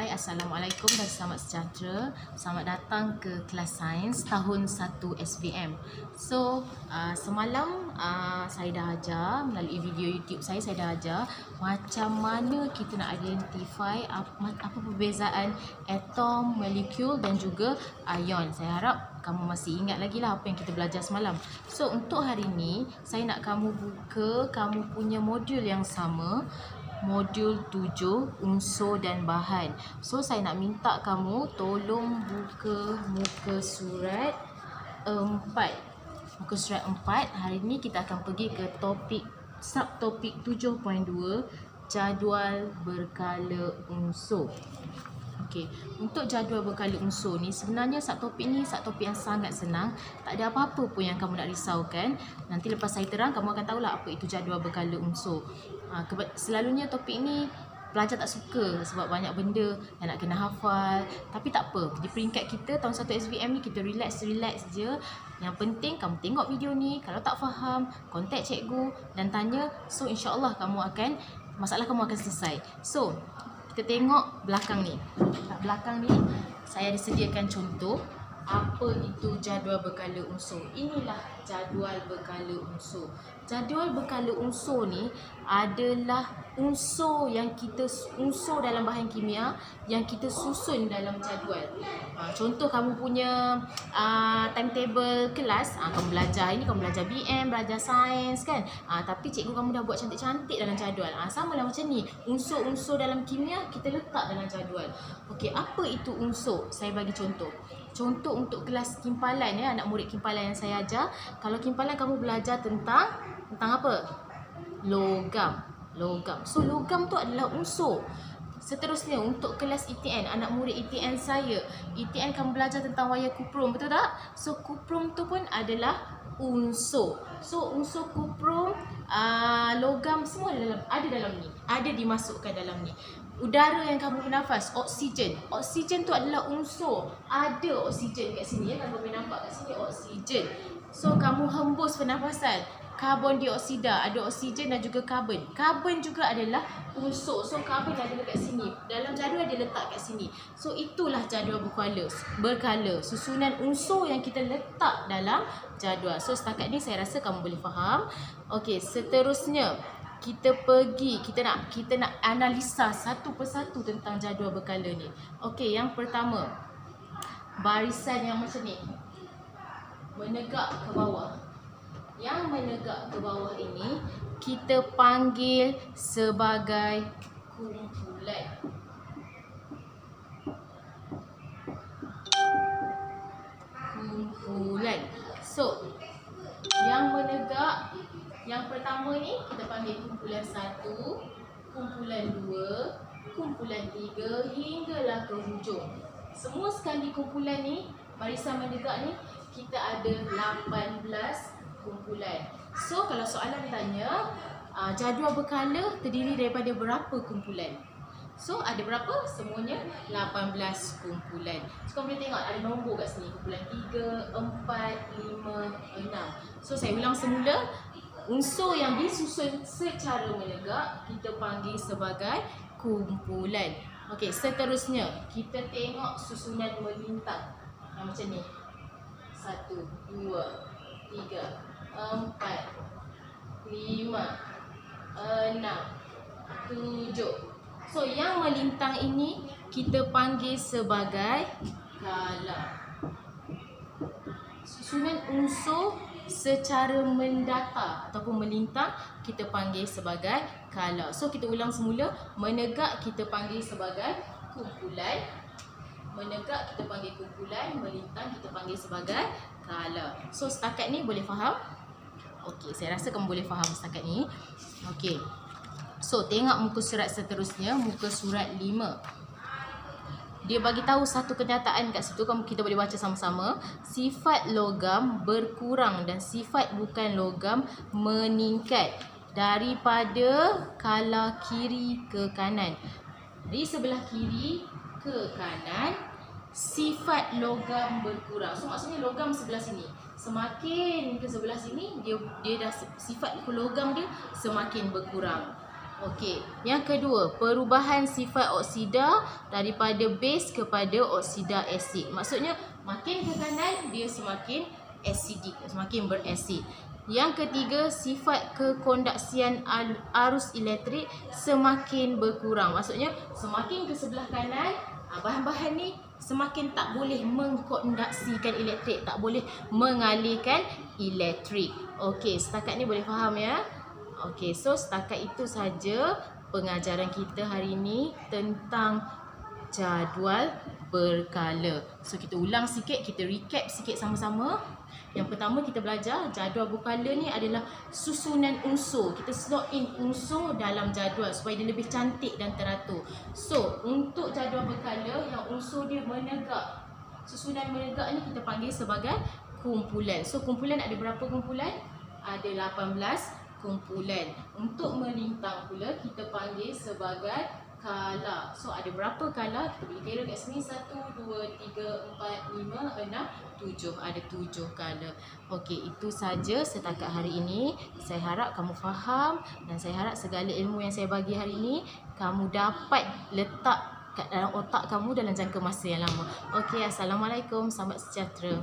Hai, Assalamualaikum dan selamat sejahtera. Selamat datang ke kelas sains tahun 1 SPM. Semalam saya dah ajar melalui video YouTube saya dah ajar macam mana kita nak identify apa perbezaan atom, molekul dan juga ion. Saya harap kamu masih ingat lagi lah apa yang kita belajar semalam. So, untuk hari ini saya nak kamu buka kamu punya modul yang sama, modul 7 unsur dan bahan. So saya nak minta kamu tolong buka muka surat 4. Muka surat 4. Hari ni kita akan pergi ke subtopik 7.2 jadual berkala unsur. Okey, untuk jadual berkala unsur ni sebenarnya subtopik yang sangat senang. Tak ada apa-apa pun yang kamu nak risaukan. Nanti lepas saya terang kamu akan tahulah apa itu jadual berkala unsur. Selalunya topik ni pelajar tak suka sebab banyak benda yang nak kena hafal. Tapi tak apa, di peringkat kita tahun 1 SPM ni kita relax je. Yang penting kamu tengok video ni. Kalau tak faham, kontak cikgu dan tanya. So insya-Allah masalah kamu akan selesai. So kita tengok belakang ni. Belakang ni saya disediakan contoh apa itu jadual berkala unsur. Inilah jadual berkala unsur. Jadual berkala unsur ni adalah unsur dalam bahan kimia yang kita susun dalam jadual. Contoh kamu punya timetable kelas, kamu belajar BM, belajar sains kan. Tapi cikgu kamu dah buat cantik-cantik dalam jadual. Sama lah macam ni. Unsur-unsur dalam kimia kita letak dalam jadual. Okey, apa itu unsur? Saya bagi contoh. Contoh untuk kelas kimpalan ya, anak murid kimpalan yang saya ajar. Kalau kimpalan kamu belajar tentang apa? Logam. So logam tu adalah unsur. Seterusnya untuk kelas ETN, anak murid ETN saya. ETN kamu belajar tentang wayar kuprum, betul tak? So kuprum tu pun adalah unsur. So unsur kuprum, logam semua ada dalam ni. Ada dimasukkan dalam ni. Udara yang kamu bernafas, oksigen. Oksigen tu adalah unsur. Ada oksigen kat sini ya, kamu boleh nampak kat sini oksigen. So kamu hembus pernafasan, karbon dioksida, ada oksigen dan juga karbon. Karbon juga adalah unsur. So karbon ada dekat sini. Dalam jadual dia letak kat sini. So itulah jadual berkala. Susunan unsur yang kita letak dalam jadual. So setakat ni saya rasa kamu boleh faham. Okey, seterusnya kita nak analisa satu persatu tentang jadual berkala ni. Okey, yang pertama, barisan yang macam ni menegak ke bawah. Yang menegak ke bawah ini kita panggil sebagai kumpulan. So, yang menegak yang pertama ni kita panggil kumpulan 1, kumpulan 2, kumpulan 3 hinggalah ke hujung. Semua sekali kumpulan ni, barisan menegak ni kita ada 18 kumpulan. So kalau soalan tanya, jadual berkala terdiri daripada berapa kumpulan? So ada berapa? Semuanya 18 kumpulan. So kamu boleh tengok ada nombor kat sini. Kumpulan 3, 4, 5, 6. So saya ulang semula. Unsur yang disusun secara menegak kita panggil sebagai kumpulan. Okey, seterusnya kita tengok susunan melintang. Macam ni. 1, 2, 3, 4, 5, 6, 7. So yang melintang ini kita panggil sebagai kala. Susunan unsur secara mendata ataupun melintang kita panggil sebagai kala. So kita ulang semula. Menegak kita panggil sebagai kumpulan. Melintang kita panggil sebagai kala. So setakat ni boleh faham? Okey, saya rasa kamu boleh faham setakat ni. Okey. So tengok muka surat seterusnya, muka surat 5. Dia bagi tahu satu kenyataan kat situ, kita boleh baca sama-sama. Sifat logam berkurang dan sifat bukan logam meningkat daripada kala kiri ke kanan. Dari sebelah kiri ke kanan, sifat logam berkurang. So maksudnya logam sebelah sini. Semakin ke sebelah sini, dia dah sifat logam dia semakin berkurang. Okey, yang kedua, perubahan sifat oksida daripada base kepada oksida asid. Maksudnya makin ke kanan dia semakin acidic, semakin berasid. Yang ketiga, sifat kekondaksian arus elektrik semakin berkurang. Maksudnya semakin ke sebelah kanan, bahan-bahan ni semakin tak boleh mengkondaksikan elektrik, tak boleh mengalirkan elektrik. Okey, setakat ni boleh faham ya? Okey, so setakat itu saja pengajaran kita hari ini tentang jadual berkala. So kita ulang sikit, kita recap sikit sama-sama. Yang pertama kita belajar jadual berkala ni adalah susunan unsur. Kita slot in unsur dalam jadual supaya dia lebih cantik dan teratur. So, untuk jadual berkala yang unsur dia menegak, susunan menegak ni kita panggil sebagai kumpulan. So, kumpulan ada berapa kumpulan? Ada 18 kumpulan. Untuk melintang pula kita panggil sebagai kala. So ada berapa kala? Kita boleh kira kat sini 1, 2, 3, 4, 5, 6, 7. Ada 7 kala. Okey, itu saja setakat hari ini. Saya harap kamu faham dan saya harap segala ilmu yang saya bagi hari ini kamu dapat letak kat dalam otak kamu dalam jangka masa yang lama. Okey, Assalamualaikum, selamat sejahtera.